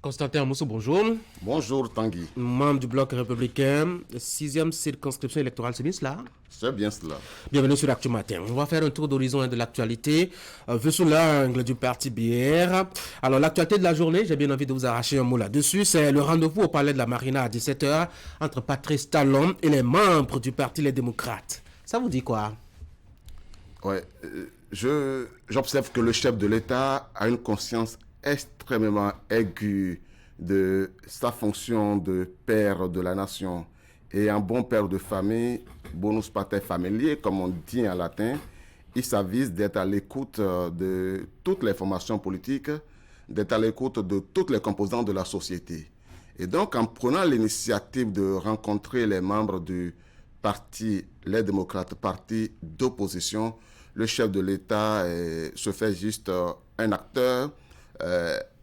Constantin Amoussou, bonjour. Bonjour Tanguy. Membre du bloc républicain, 6e circonscription électorale, c'est bien cela? C'est bien cela. Bienvenue sur Actu Matin. On va faire un tour d'horizon de l'actualité, vu sous l'angle du parti BR. Alors, l'actualité de la journée, j'ai bien envie de vous arracher un mot là-dessus, c'est le rendez-vous au Palais de la Marina à 17h entre Patrice Talon et les membres du parti Les Démocrates. Ça vous dit quoi? Ouais, j'observe que le chef de l'État a une conscience extrêmement aiguë de sa fonction de père de la nation. Et un bon père de famille, bonus pater familier, comme on dit en latin, il s'avise d'être à l'écoute de toutes les formations politiques, d'être à l'écoute de toutes les composantes de la société. Et donc, en prenant l'initiative de rencontrer les membres du parti Les Démocrates, parti d'opposition, le chef de l'État se fait juste un acteur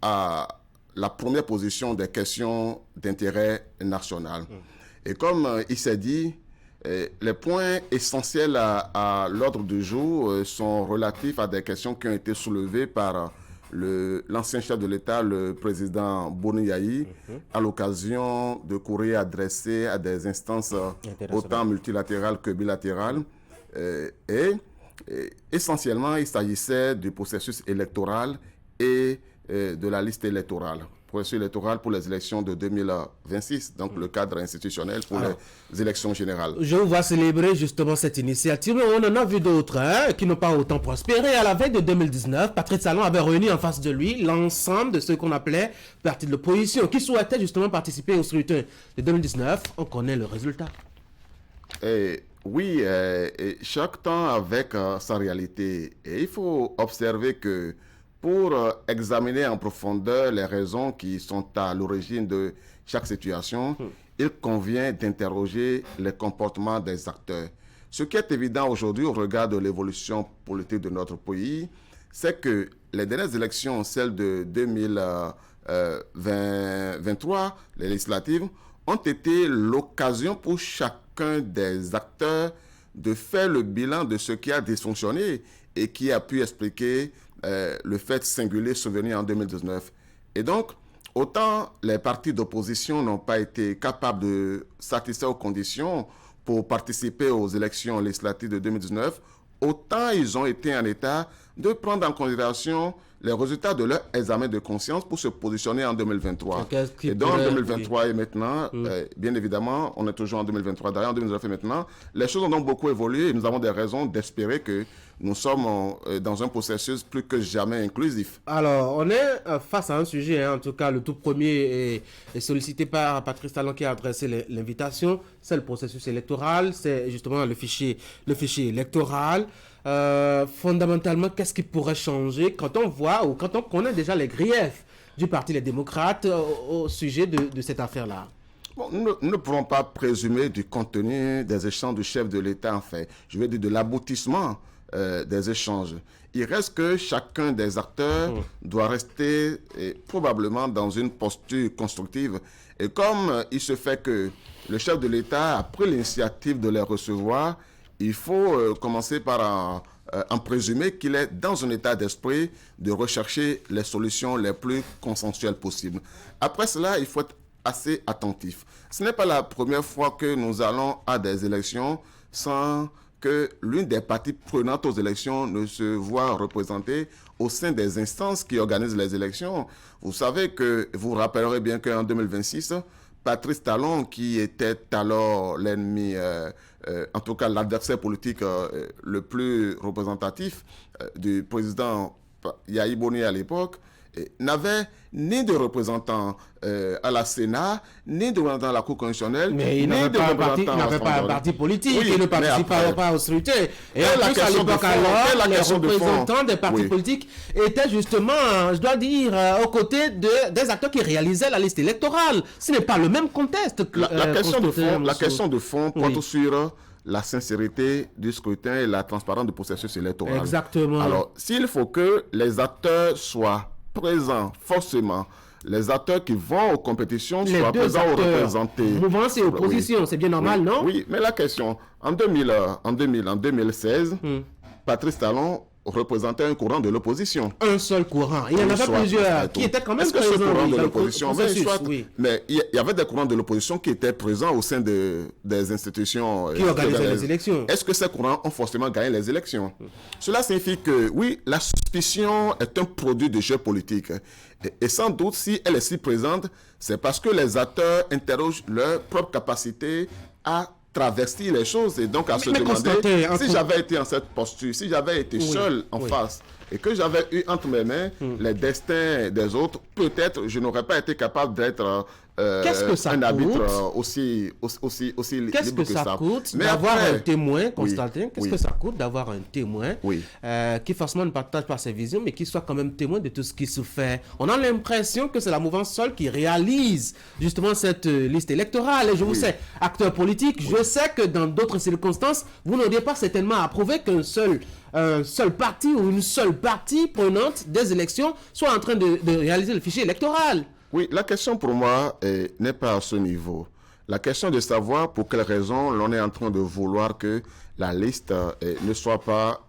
à la première position des questions d'intérêt national. Et comme il s'est dit, les points essentiels à l'ordre du jour sont relatifs à des questions qui ont été soulevées par l'ancien chef de l'État, le président Boni Yayi, à l'occasion de courriers adressés à des instances autant multilatérales que bilatérales. Essentiellement, il s'agissait du processus électoral et de la liste électorale. Processus électoral pour les élections de 2026, donc le cadre institutionnel pour les élections générales. Je vous vois célébrer justement cette initiative, mais on en a vu d'autres qui n'ont pas autant prospéré. À la veille de 2019, Patrice Talon avait réuni en face de lui l'ensemble de ceux qu'on appelait partis de l'opposition, qui souhaitaient justement participer au scrutin de 2019. On connaît le résultat. Oui, chaque temps avec sa réalité. Et il faut observer que pour examiner en profondeur les raisons qui sont à l'origine de chaque situation, il convient d'interroger les comportements des acteurs. Ce qui est évident aujourd'hui au regard de l'évolution politique de notre pays, c'est que les dernières élections, celles de 2023, les législatives, ont été l'occasion pour chacun des acteurs de faire le bilan de ce qui a dysfonctionné et qui a pu expliquer le fait singulier survenu en 2019. Et donc, autant les partis d'opposition n'ont pas été capables de satisfaire aux conditions pour participer aux élections législatives de 2019, autant ils ont été en état de prendre en considération les résultats de leur examen de conscience pour se positionner en 2023. Et donc, en 2023 et maintenant, bien évidemment, on est toujours en 2023, d'ailleurs en 2019 et maintenant, les choses ont donc beaucoup évolué et nous avons des raisons d'espérer que nous sommes dans un processus plus que jamais inclusif. Alors, on est face à un sujet, en tout cas le tout premier est sollicité par Patrice Talon qui a adressé l'invitation, c'est le processus électoral, c'est justement le fichier électoral. Fondamentalement, qu'est-ce qui pourrait changer quand on voit ou quand on connaît déjà les griefs du Parti Les Démocrates au sujet de cette affaire-là? Bon, nous ne pourrons pas présumer du contenu des échanges du chef de l'État, en fait. Je veux dire de l'aboutissement des échanges. Il reste que chacun des acteurs doit rester probablement dans une posture constructive. Et comme il se fait que le chef de l'État a pris l'initiative de les recevoir, il faut commencer par en présumer qu'il est dans un état d'esprit de rechercher les solutions les plus consensuelles possibles. Après cela, il faut être assez attentif. Ce n'est pas la première fois que nous allons à des élections sans que l'une des parties prenantes aux élections ne se voit représentée au sein des instances qui organisent les élections. Vous savez que, vous vous rappellerez bien qu'en 2026, Patrice Talon, qui était alors l'ennemi, en tout cas l'adversaire politique le plus représentatif du président Yayi Boni à l'époque, n'avait ni de représentants à la Sénat, ni de représentants à la Cour constitutionnelle, mais il n'avait pas un parti politique, il ne participait pas au scrutin. Et en plus, à l'époque, alors, les représentants des partis politiques étaient justement, je dois dire, aux côtés des acteurs qui réalisaient la liste électorale. Ce n'est pas le même contexte. La question de fond porte sur la sincérité du scrutin et la transparence du processus électoral. Exactement. Alors, s'il faut que les acteurs soient présents, forcément, les acteurs qui vont aux compétitions soient présents ou représentés. Mouvement et opposition, c'est bien normal, non? Oui, mais la question, en 2016, Patrice Talon représentait un courant de l'opposition. Un seul courant. Il y en avait plusieurs qui étaient quand même présents. Est-ce que ce courant de l'opposition, oui. Mais il y avait des courants de l'opposition qui étaient présents au sein des institutions qui organisaient les élections. Est-ce que ces courants ont forcément gagné les élections? Cela signifie que, oui, la suspicion est un produit de jeu politique. Et sans doute, si elle est si présente, c'est parce que les acteurs interrogent leur propre capacité à travestir les choses et donc à se demander si j'avais été en cette posture, si j'avais été seul en face et que j'avais eu entre mes mains les destins des autres, peut-être je n'aurais pas été capable d'être un arbitre aussi libre que ça. Qu'est-ce que ça coûte d'avoir un témoin, Constantin? Qu'est-ce que ça coûte d'avoir un témoin qui forcément ne partage pas ses visions, mais qui soit quand même témoin de tout ce qui se fait? On a l'impression que c'est la mouvance seule qui réalise justement cette liste électorale. Et je vous sais, acteur politique, je sais que dans d'autres circonstances, vous n'auriez pas certainement approuvé qu'un seul parti ou une seule partie prenante des élections soit en train de réaliser le fichier électoral. Oui, la question pour moi n'est pas à ce niveau. La question de savoir pour quelles raisons l'on est en train de vouloir que la liste ne soit pas,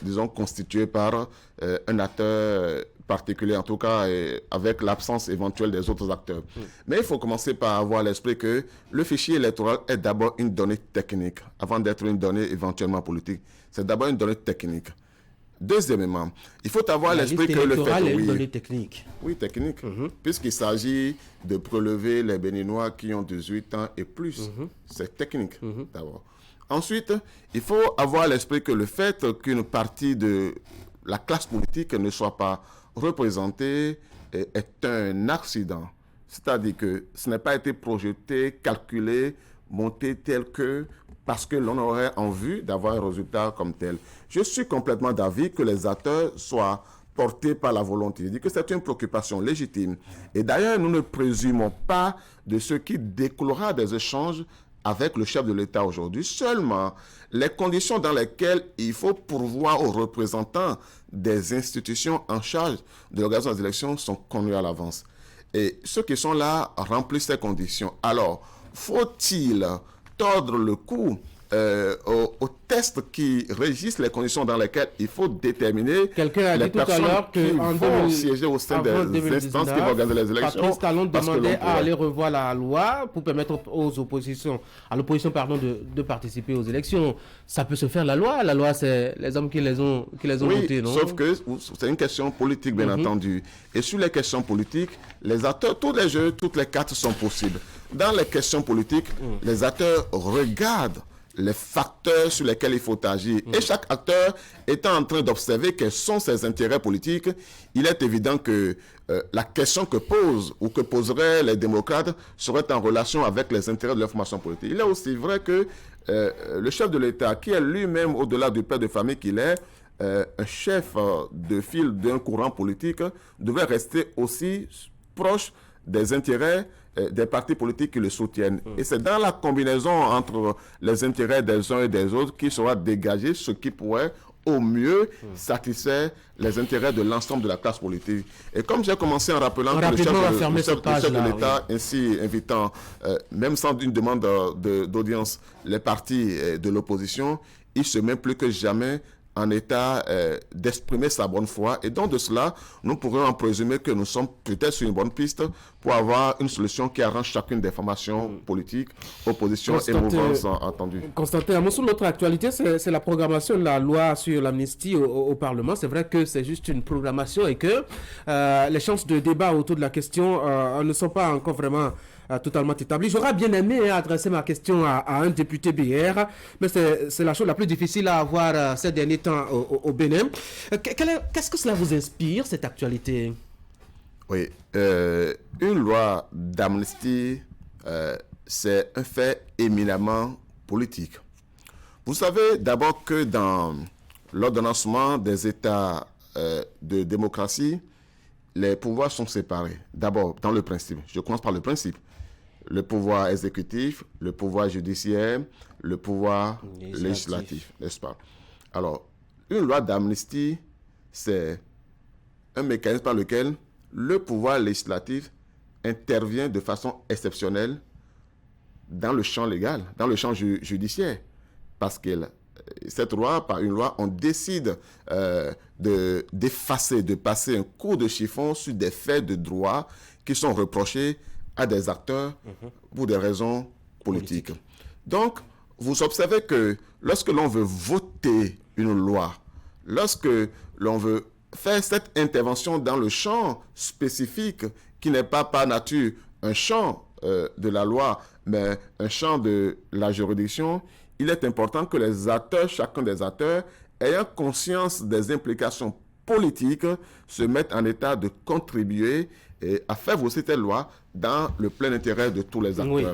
disons, constituée par un acteur particulier, en tout cas avec l'absence éventuelle des autres acteurs. Mais il faut commencer par avoir à l'esprit que le fichier électoral est d'abord une donnée technique, avant d'être une donnée éventuellement politique. C'est d'abord une donnée technique. Deuxièmement, il faut avoir à l'esprit que le fait... est une donnée technique. Oui, technique. Puisqu'il s'agit de prélever les Béninois qui ont 18 ans et plus. C'est technique, d'abord. Ensuite, il faut avoir à l'esprit que le fait qu'une partie de la classe politique ne soit pas représentée est un accident. C'est-à-dire que ce n'est pas été projeté, calculé, monté tel que... parce que l'on aurait en vue d'avoir un résultat comme tel. Je suis complètement d'avis que les acteurs soient portés par la volonté. Je dis que c'est une préoccupation légitime. Et d'ailleurs, nous ne présumons pas de ce qui découlera des échanges avec le chef de l'État aujourd'hui. Seulement, les conditions dans lesquelles il faut pourvoir aux représentants des institutions en charge de l'organisation des élections sont connues à l'avance. Et ceux qui sont là remplissent ces conditions. Alors, faut-il tordre le cou aux tests qui régissent les conditions dans lesquelles il faut déterminer les personnes qui vont siéger au sein des instances qui vont organiser les élections. Patrice Talon demandait à aller revoir la loi pour permettre à l'opposition de participer aux élections. Ça peut se faire la loi c'est les hommes qui les ont votées, non? Sauf que c'est une question politique, bien entendu. Et sur les questions politiques, les acteurs, tous les jeux, toutes les cartes sont possibles. Dans les questions politiques, les acteurs regardent les facteurs sur lesquels il faut agir. Et chaque acteur étant en train d'observer quels sont ses intérêts politiques, il est évident que la question que posent ou que poseraient les démocrates serait en relation avec les intérêts de l'information politique. Il est aussi vrai que le chef de l'État, qui est lui-même, au-delà du père de famille qu'il est, un chef de file d'un courant politique, devait rester aussi proche des intérêts des partis politiques qui le soutiennent. Et c'est dans la combinaison entre les intérêts des uns et des autres qui sera dégagé ce qui pourrait au mieux satisfaire les intérêts de l'ensemble de la classe politique. Et comme j'ai commencé en rappelant que le chef de l'État, ainsi invitant, même sans une demande d'audience, les partis de l'opposition, il se met plus que jamais en état d'exprimer sa bonne foi. Et donc de cela, nous pourrions en présumer que nous sommes peut-être sur une bonne piste pour avoir une solution qui arrange chacune des formations politiques, opposition et mouvance entendues. Constantin, un sur notre actualité, c'est la programmation de la loi sur l'amnistie au Parlement. C'est vrai que c'est juste une programmation et que les chances de débat autour de la question ne sont pas encore vraiment totalement établi. J'aurais bien aimé adresser ma question à un député BR, mais c'est la chose la plus difficile à avoir ces derniers temps au Bénin. Qu'est-ce que cela vous inspire, cette actualité? Oui, une loi d'amnistie, c'est un fait éminemment politique. Vous savez d'abord que dans l'ordonnancement des États de démocratie, les pouvoirs sont séparés. D'abord, dans le principe, je commence par le principe. Le pouvoir exécutif, le pouvoir judiciaire, le pouvoir législatif, n'est-ce pas? Alors, une loi d'amnistie, c'est un mécanisme par lequel le pouvoir législatif intervient de façon exceptionnelle dans le champ légal, dans le champ judiciaire, parce qu'il cette loi, par une loi, on décide d'effacer, de passer un coup de chiffon sur des faits de droit qui sont reprochés à des acteurs pour des raisons politiques. Donc, vous observez que lorsque l'on veut voter une loi, lorsque l'on veut faire cette intervention dans le champ spécifique qui n'est pas par nature un champ de la loi, mais un champ de la juridiction, il est important que les acteurs, chacun des acteurs, ayant conscience des implications politiques, se mettent en état de contribuer à faire voter cette loi dans le plein intérêt de tous les acteurs. Oui.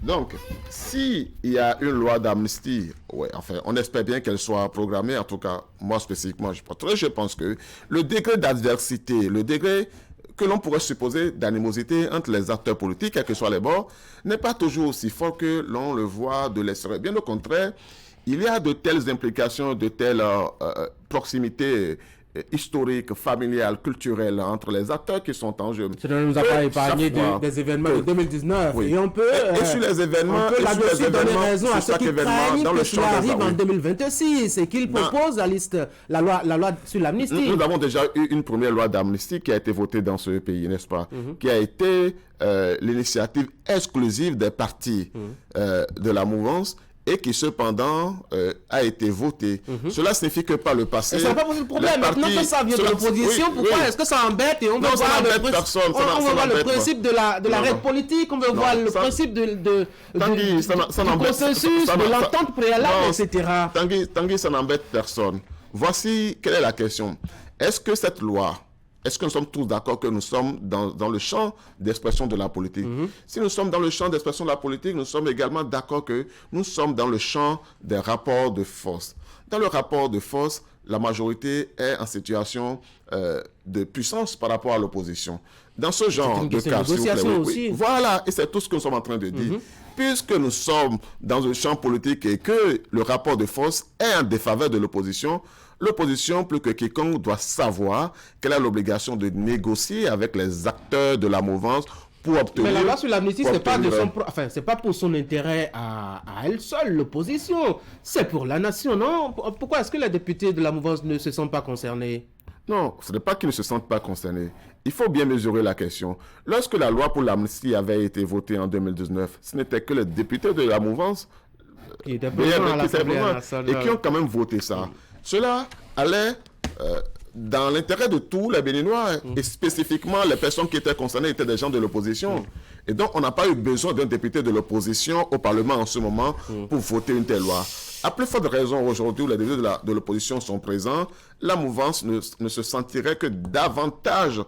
Donc, s'il y a une loi d'amnistie, on espère bien qu'elle soit programmée. En tout cas, moi spécifiquement, je pense que le degré d'adversité, le degré que l'on pourrait supposer d'animosité entre les acteurs politiques, quels que soient les bords, n'est pas toujours aussi fort que l'on le voit de l'extérieur. Bien au contraire, il y a de telles implications, de telles proximités historiques, familiales, culturelles entre les acteurs qui sont en jeu. Ça ne nous a pas épargné des événements de 2019. Oui. Et on peut, et sur les événements, on peut là-dessus donner raison à ceux qui craignent que cela arrive en 2026 et qu'ils proposent la loi sur l'amnistie. Nous avons déjà eu une première loi d'amnistie qui a été votée dans ce pays, n'est-ce pas? Qui a été l'initiative exclusive des partis de la mouvance et qui cependant a été voté. Cela signifie que par le passé... Et ça n'a pas posé de problème. Maintenant que ça vient de l'opposition, pourquoi est-ce que ça embête? Et on veut voir le principe de la règle politique, on veut voir le principe du consensus, de l'entente préalable, etc. Tanguy, ça n'embête personne. Voici quelle est la question. Est-ce que cette loi... Est-ce que nous sommes tous d'accord que nous sommes dans le champ d'expression de la politique? Si nous sommes dans le champ d'expression de la politique, nous sommes également d'accord que nous sommes dans le champ des rapports de force. Dans le rapport de force, la majorité est en situation de puissance par rapport à l'opposition. Dans ce genre de cas, s'il vous plaît, voilà, et c'est tout ce que nous sommes en train de dire. Puisque nous sommes dans un champ politique et que le rapport de force est en défaveur de l'opposition, l'opposition, plus que quiconque, doit savoir qu'elle a l'obligation de négocier avec les acteurs de la mouvance pour obtenir... Mais la loi sur l'amnistie, c'est pas pour son intérêt à elle seule, l'opposition. C'est pour la nation, non? Pourquoi est-ce que les députés de la mouvance ne se sentent pas concernés? Non, ce n'est pas qu'ils ne se sentent pas concernés. Il faut bien mesurer la question. Lorsque la loi pour l'amnistie avait été votée en 2019, ce n'était que les députés de la mouvance qui étaient présents à l'Assemblée nationale et qui ont quand même voté ça. Cela allait dans l'intérêt de tous les Béninois et spécifiquement les personnes qui étaient concernées étaient des gens de l'opposition. Et donc on n'a pas eu besoin d'un député de l'opposition au Parlement en ce moment pour voter une telle loi. À plus forte raison, aujourd'hui où les députés de l'opposition sont présents, la mouvance ne se sentirait que davantage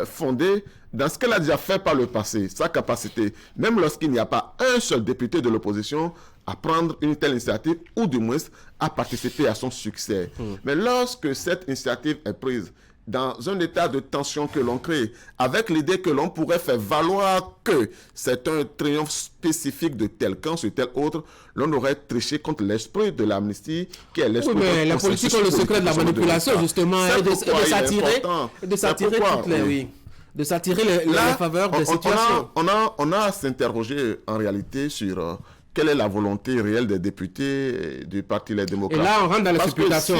fondée dans ce qu'elle a déjà fait par le passé, sa capacité, même lorsqu'il n'y a pas un seul député de l'opposition, à prendre une telle initiative ou du moins à participer à son succès. Mais lorsque cette initiative est prise dans un état de tension que l'on crée, avec l'idée que l'on pourrait faire valoir que c'est un triomphe spécifique de tel camp sur tel autre, l'on aurait triché contre l'esprit de l'amnistie, qui est l'esprit... Oui, mais la politique ont le secret de la manipulation, justement, et de s'attirer toutes les... Oui. De s'attirer les faveurs des situations. On a à s'interroger en réalité sur quelle est la volonté réelle des députés du Parti Les Démocrates. Et là, on rentre dans les spéculations.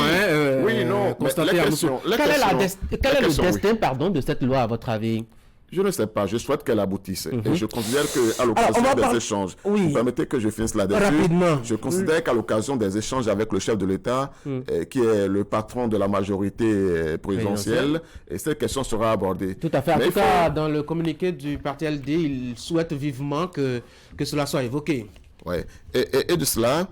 Oui, non, mais quel est le destin de cette loi, à votre avis? Je ne sais pas, je souhaite qu'elle aboutisse. Et je considère qu'à l'occasion des échanges, vous permettez que je finisse là-dessus. Rapidement. Je considère qu'à l'occasion des échanges avec le chef de l'État, qui est le patron de la majorité présidentielle, et cette question sera abordée. Tout à fait. En tout cas, dans le communiqué du Parti LD, il souhaite vivement que cela soit évoqué. Ouais. Et de cela,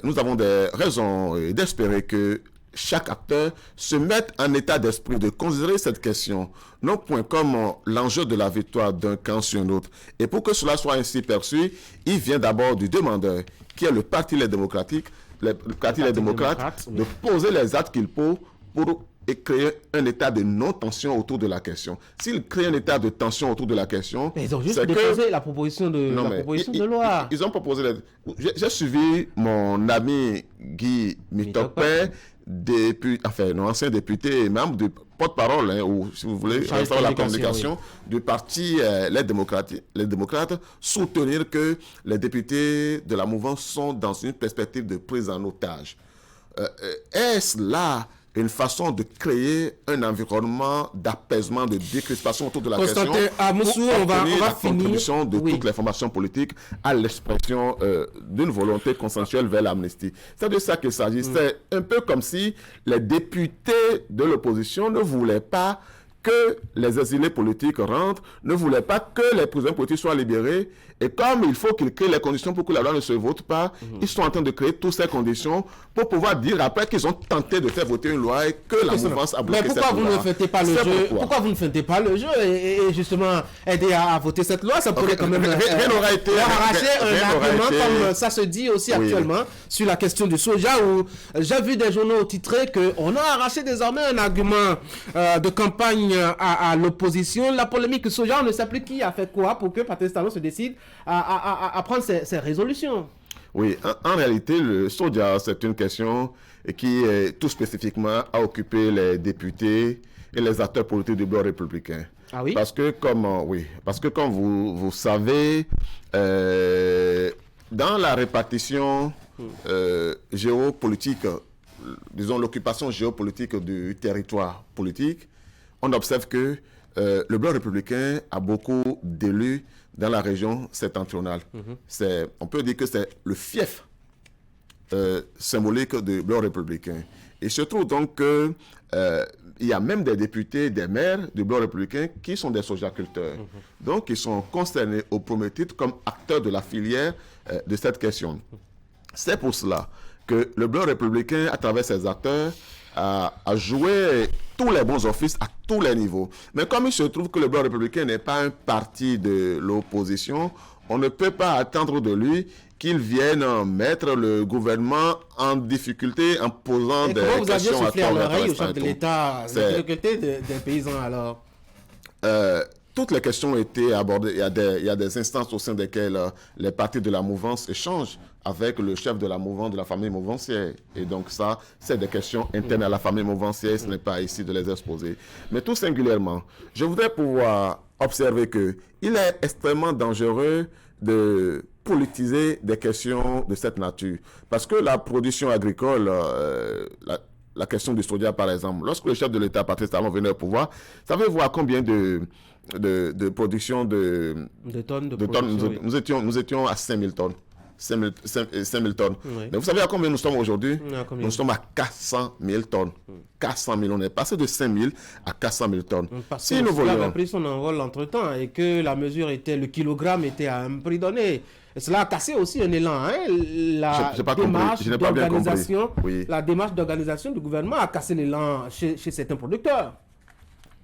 nous avons des raisons d'espérer que chaque acteur se mette en état d'esprit de considérer cette question, non point comme l'enjeu de la victoire d'un camp sur un autre. Et pour que cela soit ainsi perçu, il vient d'abord du demandeur, qui est le Parti Les Démocrates, de poser les actes qu'il faut pour créer un état de non-tension autour de la question. S'il crée un état de tension autour de la question... Mais ils ont juste déposé la proposition de loi. Ils ont proposé... J'ai suivi mon ami Guy Mitokpe, ancien député et membre du porte-parole, ou si vous voulez, la communication du parti les démocrates, soutenir que les députés de la mouvance sont dans une perspective de prise en otage. est-ce là une façon de créer un environnement d'apaisement, de décrispation autour de la question, Amoussou, pour on va la finir. contribution de toutes les formations politiques à l'expression d'une volonté consensuelle vers l'amnistie. C'est de ça qu'il s'agit. C'est un peu comme si les députés de l'opposition ne voulaient pas que les exilés politiques rentrent, ne voulaient pas que les prisonniers politiques soient libérés. Et comme il faut qu'ils créent les conditions pour que la loi ne se vote pas, ils sont en train de créer toutes ces conditions pour pouvoir dire après qu'ils ont tenté de faire voter une loi et que la mouvance a bloqué cette loi. Mais pourquoi vous ne faites pas le jeu? Pourquoi vous ne faites pas le jeu et justement aider à voter cette loi? Ça pourrait quand même rien n'aura été arracher un argument comme ça se dit aussi actuellement sur la question du soja, où j'ai vu des journaux titrer qu'on a arraché désormais un argument de campagne à l'opposition. La polémique soja, on ne sait plus qui a fait quoi pour que Patrice Talon se décide à prendre ces résolutions. Oui, en réalité, le soja, c'est une question qui, tout spécifiquement, a occupé les députés et les acteurs politiques du bloc républicain. Ah oui? Parce que, comme vous savez, dans la répartition géopolitique, disons l'occupation géopolitique du territoire politique, on observe que le bloc républicain a beaucoup d'élus dans la région septentrionale. On peut dire que c'est le fief symbolique du bloc républicain. Il se trouve donc qu'il y a même des députés, des maires du bloc républicain qui sont des sojaculteurs. Donc, ils sont concernés au premier titre comme acteurs de la filière de cette question. C'est pour cela que le bloc républicain, à travers ses acteurs, a joué tous les bons offices à tous les niveaux. Mais comme il se trouve que le bloc républicain n'est pas un parti de l'opposition, on ne peut pas attendre de lui qu'il vienne mettre le gouvernement en difficulté en posant des questions à tort. L'oreille au chef de l'État, les difficultés des paysans alors? Toutes les questions ont été abordées. Il y a des instances au sein desquelles les partis de la mouvance échangent avec le chef de la mouvance, de la famille mouvancière. Et donc ça, c'est des questions internes à la famille mouvancière. Ce n'est pas ici de les exposer. Mais tout singulièrement, je voudrais pouvoir observer qu'il est extrêmement dangereux de politiser des questions de cette nature. Parce que la production agricole, la question du soja par exemple, lorsque le chef de l'État, Patrice Talon, venait au pouvoir, savez-vous à combien de production de tonnes nous étions à 5000 tonnes. 5 000 tonnes. Oui. Mais vous savez à combien nous sommes aujourd'hui? Nous sommes à 400 000 tonnes. 400 000. On est passé de 5 000 à 400 000 tonnes. Parce que cela avait pris son envol entre-temps et que la mesure était, le kilogramme était à un prix donné. Et cela a cassé aussi un élan. La démarche d'organisation du gouvernement a cassé l'élan chez certains producteurs.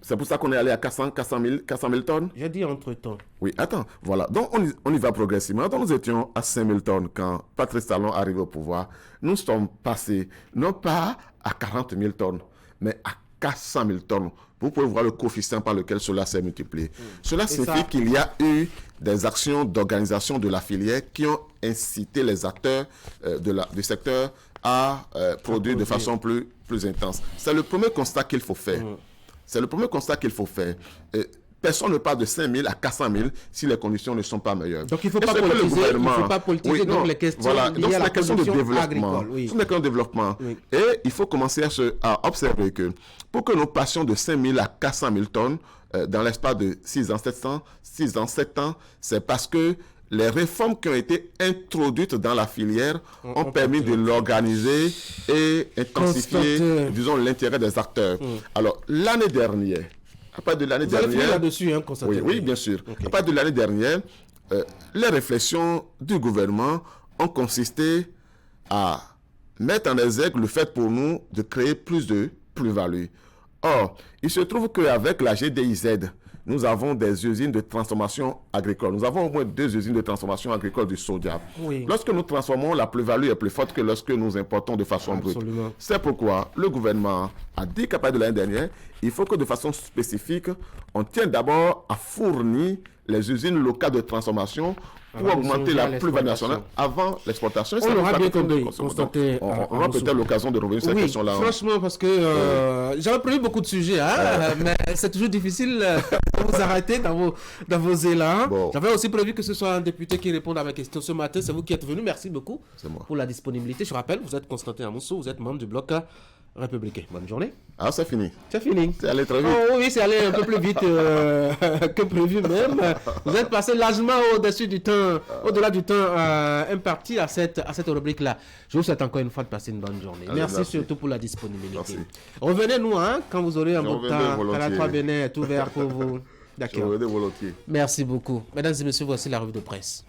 C'est pour ça qu'on est allé à 400 000 tonnes. J'ai dit entre-temps. Oui, attends, voilà. Donc, on y va progressivement. Donc, nous étions à 5 000 tonnes quand Patrice Talon arrive au pouvoir. Nous sommes passés, non pas à 40 000 tonnes, mais à 400 000 tonnes. Vous pouvez voir le coefficient par lequel cela s'est multiplié. Cela signifie qu'il y a eu des actions d'organisation de la filière qui ont incité les acteurs du secteur à produire de façon plus intense. C'est le premier constat qu'il faut faire. C'est le premier constat qu'il faut faire. Personne ne parle de 5 000 à 400 000 si les conditions ne sont pas meilleures. Donc il ne faut pas politiser donc les questions liées à la production agricole. Ce sont des questions de développement. Oui. Et il faut commencer à observer que pour que nous passions de 5 000 à 400 000 tonnes dans l'espace de 6 ans, 7 ans, c'est parce que les réformes qui ont été introduites dans la filière ont permis de l'organiser et intensifier, disons, l'intérêt des acteurs. Alors, l'année dernière, à partir de l'année dernière... là-dessus, oui, bien sûr. Okay. À partir de l'année dernière, les réflexions du gouvernement ont consisté à mettre en exergue le fait pour nous de créer plus de plus-value. Or, il se trouve qu'avec la GDIZ, nous avons des usines de transformation agricole. Nous avons au moins 2 usines de transformation agricole du soja. Oui. Lorsque nous transformons, la plus-value est plus forte que lorsque nous importons de façon brute. C'est pourquoi le gouvernement a dit qu'à partir de l'année dernière, il faut que de façon spécifique, on tienne d'abord à fournir les usines locales de transformation pour augmenter la plus-value nationale avant l'exportation. On aura bien constaté. On aura peut-être l'occasion de revenir sur cette question-là. Franchement, parce que j'avais prévu beaucoup de sujets, mais c'est toujours difficile de vous arrêter dans vos élans. Bon. J'avais aussi prévu que ce soit un député qui réponde à mes questions ce matin. C'est vous qui êtes venu. Merci beaucoup pour la disponibilité. Je rappelle, vous êtes Constantin Amoussou, vous êtes membre du bloc républicain. Bonne journée. Ah, c'est fini. C'est fini. C'est allé très vite. Oh, oui, c'est allé un peu plus vite que prévu même. Vous êtes passé largement au-dessus du temps, au-delà du temps imparti à cette rubrique-là. Je vous souhaite encore une fois de passer une bonne journée. Merci surtout pour la disponibilité. Revenez-nous quand vous aurez un bon temps. Canal3 Bénin est ouvert pour vous. D'accord. Je reviendrai volontiers. Merci beaucoup. Mesdames et messieurs, voici la revue de presse.